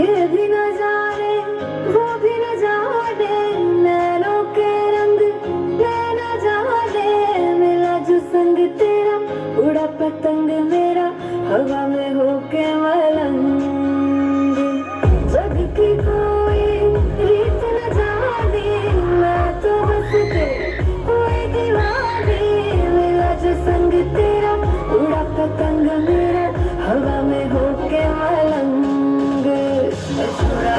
ये भी न जाने वो भी न जाने नैनों के रंग नैना जाने मिला जो संग तेरा उड़ा पतंग मेरा हवा में होके मलंग जग की कोई रीत न जाने मैं तो बस कोई दीवानी मिला जो संग तेरा उड़ा पतंग मेरा हवा में होके मलंग छोड़ा